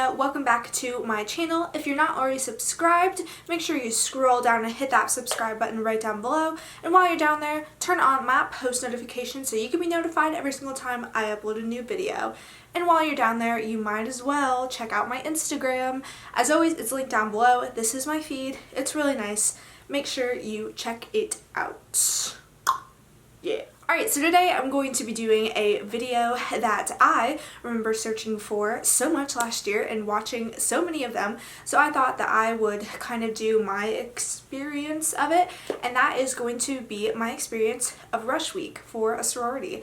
welcome back to my channel. If you're not already subscribed, make sure you scroll down and hit that subscribe button right down below. And while you're down there, turn on my post notifications so you can be notified every single time I upload a new video. And while you're down there, you might as well check out my Instagram. As always, it's linked down below. This is my feed. It's really nice. Make sure you check it out. Yeah. Alright, so today I'm going to be doing a video that I remember searching for so much last year and watching so many of them, so I thought that I would kind of do my experience of it, and that is going to be my experience of Rush Week for a sorority.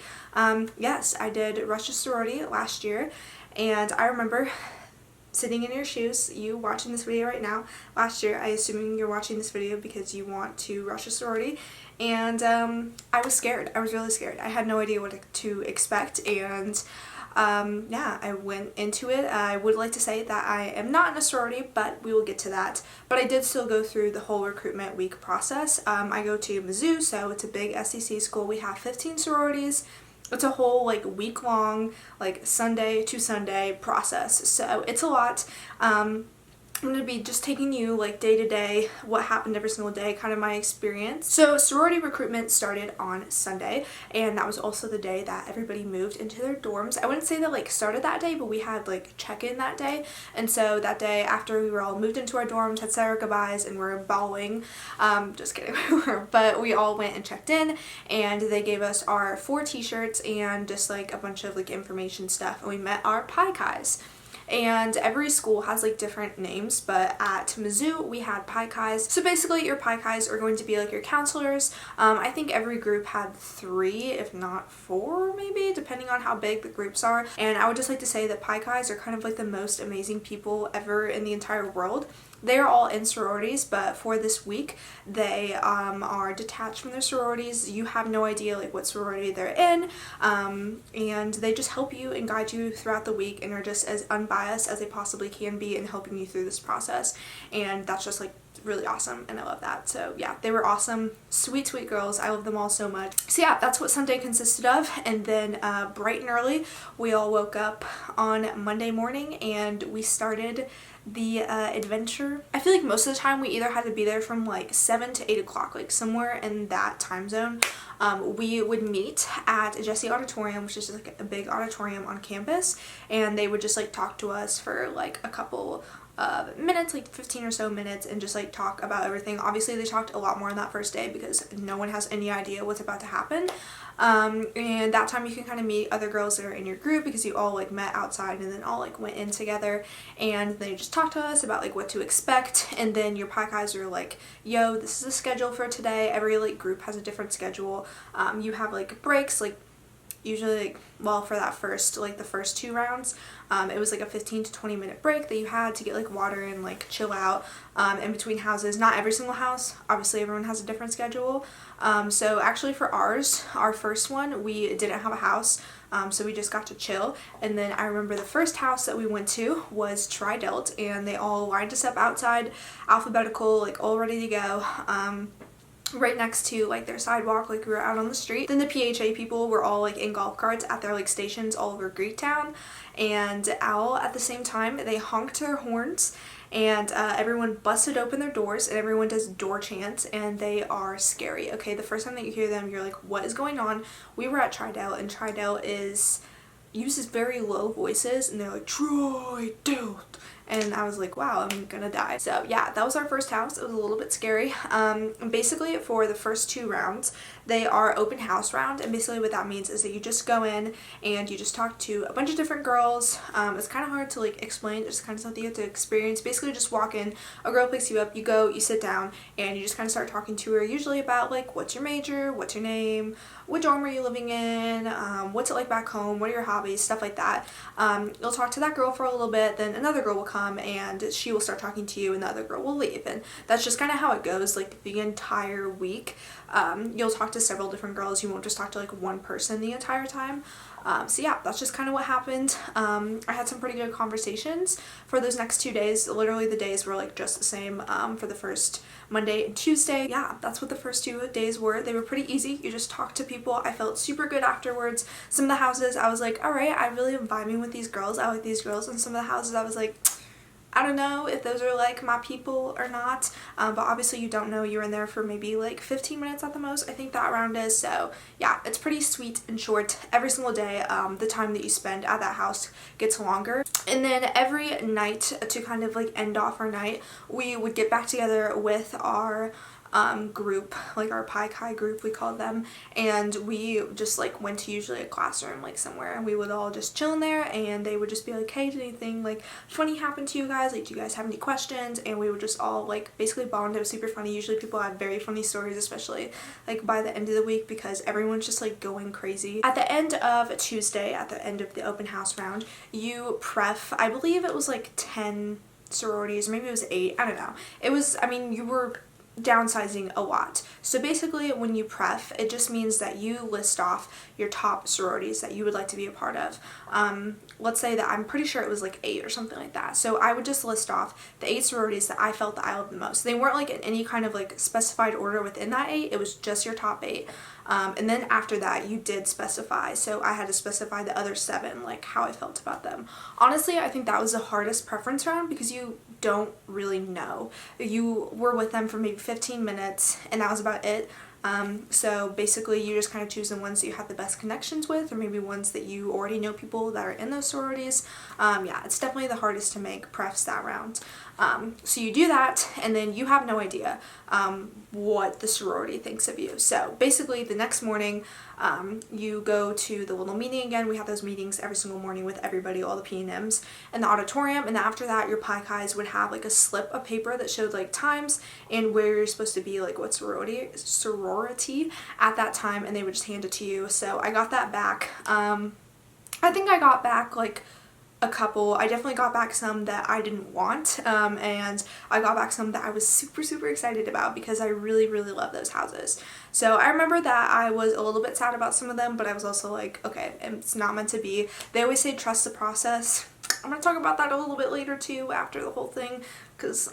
Yes, I did Rush a sorority last year, and I remember sitting in your shoes, you watching this video right now, last year. I assuming you're watching this video because you want to rush a sorority, and I was scared. I was really scared. I had no idea what to expect, and yeah, I went into it. I would like to say that I am not in a sorority, but we will get to that. But I did still go through the whole recruitment week process. I go to Mizzou, so it's a big SEC school. We have 15 sororities. It's a whole like week-long, like Sunday to Sunday process, so it's a lot. I'm going to be just taking you like day to day, what happened every single day, kind of my experience. So sorority recruitment started on Sunday, and that was also the day that everybody moved into their dorms. I wouldn't say that like started that day, but we had like check-in that day, and so that day after we were all moved into our dorms, had said our goodbyes, and we're bawling, just kidding, but we all went and checked in, and they gave us our 4 t-shirts and just like a bunch of like information stuff, and we met our pie guys. And every school has like different names, but at Mizzou we had Pi Chis. So basically your Pi Chis are going to be like your counselors. I think every group had 3, if not 4 maybe, depending on how big the groups are. And I would just like to say that Pi Chis are kind of like the most amazing people ever in the entire world. They are all in sororities, but for this week they are detached from their sororities. You have no idea like what sorority they're in, and they just help you and guide you throughout the week and are just as unbiased as they possibly can be in helping you through this process, and that's just like really awesome, and I love that. So yeah, they were awesome, sweet girls. I love them all so much. So yeah, that's what Sunday consisted of, and then bright and early we all woke up on Monday morning and we started the adventure. I feel like most of the time we either had to be there from like 7 to 8 o'clock, like somewhere in that time zone. We would meet at Jesse Auditorium, which is just like a big auditorium on campus, and they would just like talk to us for like a couple minutes, like 15 or so minutes, and just like talk about everything. Obviously they talked a lot more on that first day because no one has any idea what's about to happen, and that time you can kind of meet other girls that are in your group because you all like met outside and then all like went in together, and they just talked to us about like what to expect. And then your Pi Chis are like, yo, this is the schedule for today. Every like group has a different schedule. You have like breaks, like usually like, well, for that first, like the first 2 rounds, it was like a 15 to 20 minute break that you had to get like water and like chill out in between houses. Not every single house, obviously everyone has a different schedule. So actually for ours, our first one, we didn't have a house, so we just got to chill. And then I remember the first house that we went to was Tri-Delt, and they all lined us up outside, alphabetical, like all ready to go. Right next to like their sidewalk, like we were out on the street. Then the PHA people were all like in golf carts at their like stations all over Greektown, and all at the same time they honked their horns, and everyone busted open their doors, and everyone does door chants, and they are scary. Okay, the first time that you hear them you're like, what is going on? We were at Tri-Delt, and Tri-Delt uses very low voices, and they're like, Tri-Delt, and I was like, wow, I'm gonna die. So yeah, that was our first house. It was a little bit scary. Basically for the first 2 rounds, they are open house round, and basically what that means is that you just go in and you just talk to a bunch of different girls. It's kind of hard to like explain, it's kind of something you have to experience. Basically just walk in, a girl picks you up, you go, you sit down, and you just kind of start talking to her, usually about like what's your major, what's your name, what dorm are you living in, what's it like back home, what are your hobbies, stuff like that. You'll talk to that girl for a little bit, then another girl will come and she will start talking to you, and the other girl will leave, and that's just kind of how it goes like the entire week. You'll talk to several different girls, you won't just talk to like one person the entire time. So yeah, that's just kind of what happened. I had some pretty good conversations for those next 2 days. Literally the days were like just the same for the first Monday and Tuesday. Yeah, that's what the first 2 days were. They were pretty easy. You just talk to people. I felt super good afterwards. Some of the houses I was like, alright, I really am vibing with these girls. I like these girls. And some of the houses I was like, I don't know if those are like my people or not, but obviously you don't know. You're in there for maybe like 15 minutes at the most, I think that round is. So yeah, it's pretty sweet and short. Every single day, the time that you spend at that house gets longer. And then every night, to kind of like end off our night, we would get back together with our group, like our Pi Chi group we called them, and we just like went to usually a classroom like somewhere, and we would all just chill in there, and they would just be like, hey, did anything like funny happen to you guys, like do you guys have any questions? And we would just all like basically bond. It was super funny. Usually people had very funny stories, especially like by the end of the week, because everyone's just like going crazy. At the end of Tuesday, at the end of the open house round, you pref, I believe it was like 10 sororities, maybe it was 8, I don't know. It was, I mean, you were downsizing a lot. So basically when you pref, it just means that you list off your top sororities that you would like to be a part of. Let's say that I'm pretty sure it was like 8 or something like that. So I would just list off the 8 sororities that I felt that I loved the most. They weren't like in any kind of like specified order within that 8. It was just your top 8. And then after that you did specify. So I had to specify the other 7, like how I felt about them. Honestly, I think that was the hardest preference round because you don't really know. You were with them for maybe 15 minutes and that was about it. So basically you just kind of choose the ones that you have the best connections with, or maybe ones that you already know people that are in those sororities. Yeah, it's definitely the hardest to make prefs that round. So you do that, and then you have no idea what the sorority thinks of you. So basically the next morning you go to the little meeting again. We have those meetings every single morning with everybody, all the P&Ms in the auditorium, and after that your Pi Chis would have like a slip of paper that showed like times and where you're supposed to be, like what sorority at that time, and they would just hand it to you. So I got that back. I think I got back like a couple. I definitely got back some that I didn't want, and I got back some that I was super excited about because I really love those houses. So I remember that I was a little bit sad about some of them, but I was also like, okay, it's not meant to be. They always say trust the process. I'm going to talk about that a little bit later too, after the whole thing, because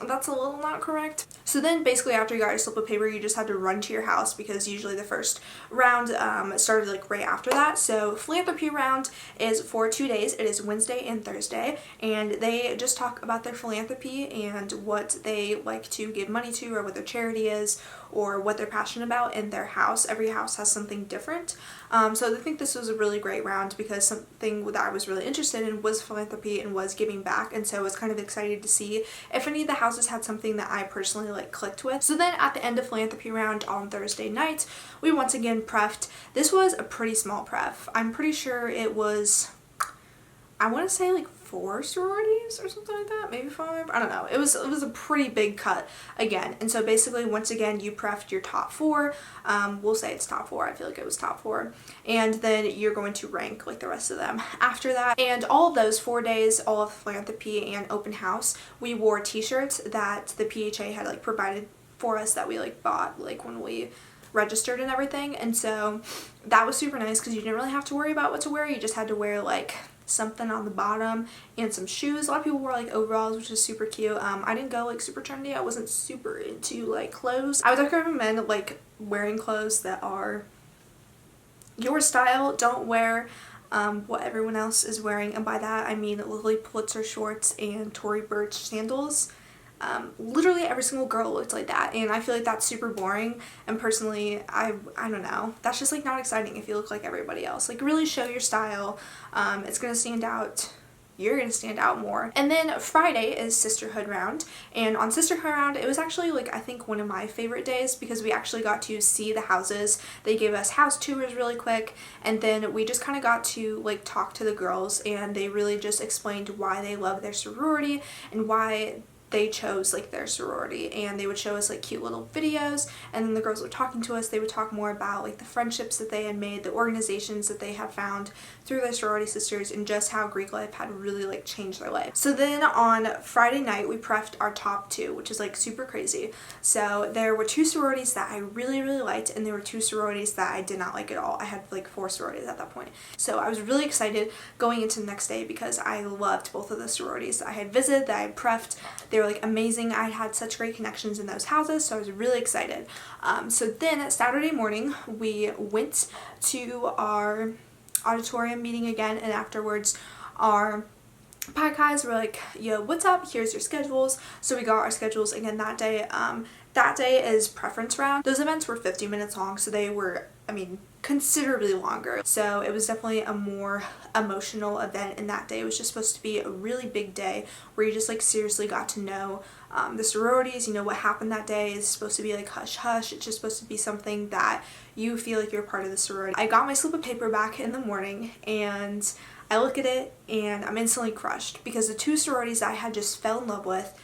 that's a little not correct. So then basically after you got your slip of paper, you just had to run to your house, because usually the first round started like right after that. So philanthropy round is for 2 days. It is Wednesday and Thursday, and they just talk about their philanthropy and what they like to give money to, or what their charity is, or what they're passionate about in their house. Every house has something different. So I think this was a really great round because something that I was really interested in was philanthropy and was giving back, and so I was kind of excited to see if any of the houses had something that I personally like clicked with. So then at the end of philanthropy round on Thursday night, we once again prefed. This was a pretty small pref. I'm pretty sure it was, I want to say like 4 sororities or something like that, maybe 5, I don't know. It was a pretty big cut again. And so basically once again you prefed your top 4. We'll say it's top 4. I feel like it was top 4, and then you're going to rank like the rest of them after that. And all of those 4 days, all of philanthropy and open house, we wore t-shirts that the PHA had like provided for us, that we like bought like when we registered and everything. And so that was super nice because you didn't really have to worry about what to wear. You just had to wear like something on the bottom and some shoes. A lot of people wore like overalls, which is super cute. I didn't go like super trendy. I wasn't super into like clothes. I would recommend like wearing clothes that are your style. Don't wear what everyone else is wearing, and by that I mean Lily Pulitzer shorts and Tory Burch sandals. Literally every single girl looked like that, and I feel like that's super boring, and personally I don't know, that's just like not exciting if you look like everybody else. Like really show your style. It's gonna stand out. You're gonna stand out more. And then Friday is Sisterhood Round, and on Sisterhood Round it was actually like I think one of my favorite days because we actually got to see the houses. They gave us house tours really quick, and then we just kind of got to like talk to the girls, and they really just explained why they love their sorority and why they chose like their sorority, and they would show us like cute little videos, and then the girls were talking to us. They would talk more about like the friendships that they had made, the organizations that they had found through their sorority sisters, and just how Greek life had really like changed their life. So then on Friday night we prefed our top 2, which is like super crazy. So there were 2 sororities that I really liked, and there were 2 sororities that I did not like at all. I had like 4 sororities at that point. So I was really excited going into the next day because I loved both of the sororities that I had visited, that I had prefed. They were like amazing. I had such great connections in those houses, so I was really excited. So then Saturday morning we went to our auditorium meeting again, and afterwards our Pie guys were like, yo, what's up? Here's your schedules. So we got our schedules again that day. That day is preference round. Those events were 50 minutes long, so they were, I mean, considerably longer. So it was definitely a more emotional event, and that day was just supposed to be a really big day where you just like seriously got to know the sororities. You know, what happened that day is supposed to be like hush hush. It's just supposed to be something that you feel like you're part of the sorority. I got my slip of paper back in the morning, and I look at it and I'm instantly crushed because the two sororities I had just fell in love with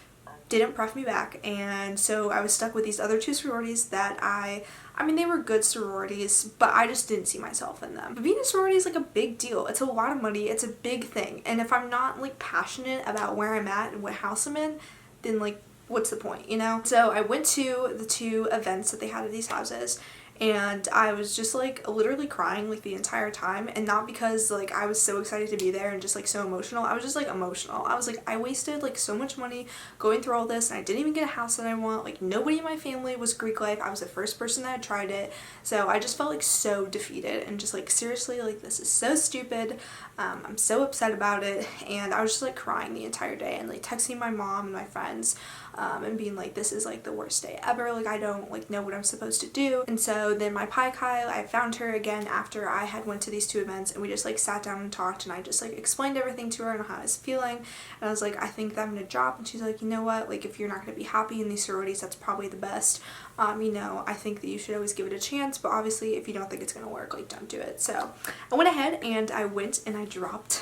didn't pref me back, and so I was stuck with these other two sororities that I mean, they were good sororities, but I just didn't see myself in them. But being a sorority is like a big deal. It's a lot of money. It's a big thing. And if I'm not like passionate about where I'm at and what house I'm in, then like what's the point, you know? So I went to the two events that they had at these houses, and I was just like literally crying like the entire time, and not because like I was so excited to be there and just like so emotional. I was just like emotional. I was like, I wasted like so much money going through all this, and I didn't even get a house that I want. Like nobody in my family was Greek life. I was the first person that had tried it, so I just felt like so defeated and just like seriously like this is so stupid. I'm so upset about it, and I was just like crying the entire day and like texting my mom and my friends and being like, this is like the worst day ever, like I don't like know what I'm supposed to do. And so then my pie Kyle, I found her again after I had went to these two events, and we just like sat down and talked, and I just like explained everything to her and how I was feeling, and I was like, I think that I'm gonna drop. And she's like, you know what, like if you're not gonna be happy in these sororities, that's probably the best. You know, I think that you should always give it a chance, but obviously if you don't think it's gonna work, like don't do it. So I went ahead and I went and I dropped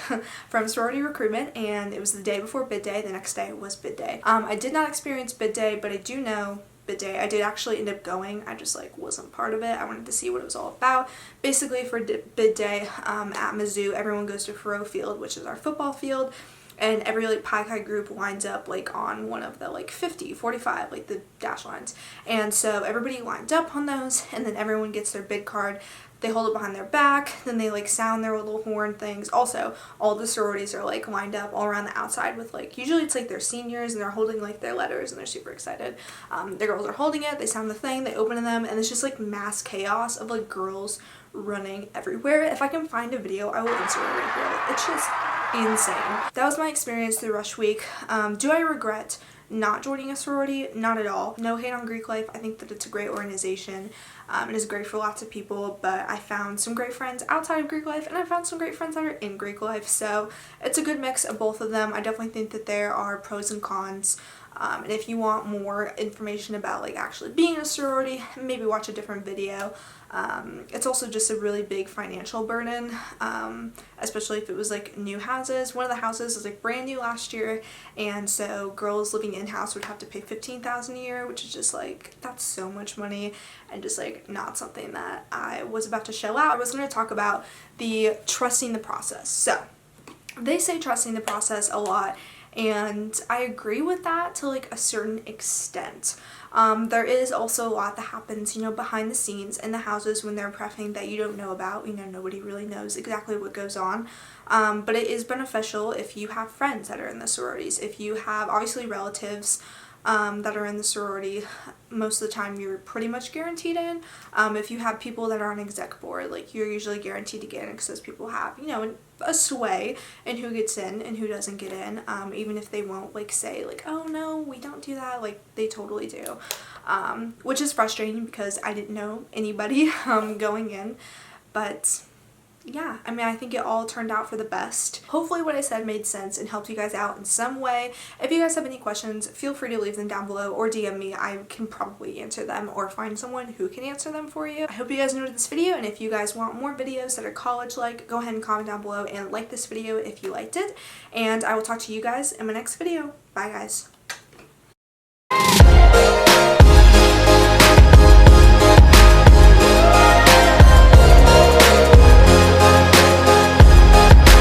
from Sorority Recruitment, and it was the day before bid day. The next day was bid day. I did not experience bid day, but I do know bid day. I did actually end up going. I just like wasn't part of it. I wanted to see what it was all about. Basically for bid day at Mizzou, everyone goes to Faroe Field, which is our football field, and every like Pi Chi group lines up like on one of the like 50, 45, like the dash lines. And so everybody lined up on those, and then everyone gets their bid card. They hold it behind their back, then they like sound their little horn things. Also, all the sororities are like lined up all around the outside with like, usually it's like their seniors, and they're holding like their letters, and they're super excited. The girls are holding it, they sound the thing, they open them, and it's just like mass chaos of like girls running everywhere. If I can find a video, I will insert it right here. It's just insane. That was my experience through Rush Week. Do I regret not joining a sorority? Not at all. No hate on Greek life. I think that it's a great organization. It is great for lots of people, but I found some great friends outside of Greek life, and I found some great friends that are in Greek life, so it's a good mix of both of them. I definitely think that there are pros and cons. And if you want more information about like actually being in a sorority, maybe watch a different video. It's also just a really big financial burden, especially if it was like new houses. One of the houses was like brand new last year, and so girls living in-house would have to pay $15,000 a year, which is just like, that's so much money, and just like not something that I was about to shell out. I was going to talk about the trusting the process. So they say trusting the process a lot, and I agree with that to like a certain extent. There is also a lot that happens, you know, behind the scenes in the houses when they're preffing that you don't know about. You know, nobody really knows exactly what goes on. But it is beneficial if you have friends that are in the sororities. If you have obviously relatives that are in the sorority, most of the time you're pretty much guaranteed in. If you have people that are on exec board, like you're usually guaranteed to get in, because those people have, you know, a sway in who gets in and who doesn't get in, even if they won't like say like, oh no, we don't do that, like they totally do, which is frustrating because I didn't know anybody going in. But yeah, I mean, I think it all turned out for the best. Hopefully what I said made sense and helped you guys out in some way. If you guys have any questions, feel free to leave them down below or DM me. I can probably answer them or find someone who can answer them for you. I hope you guys enjoyed this video, and if you guys want more videos that are college-like, go ahead and comment down below and like this video if you liked it. And I will talk to you guys in my next video. Bye guys.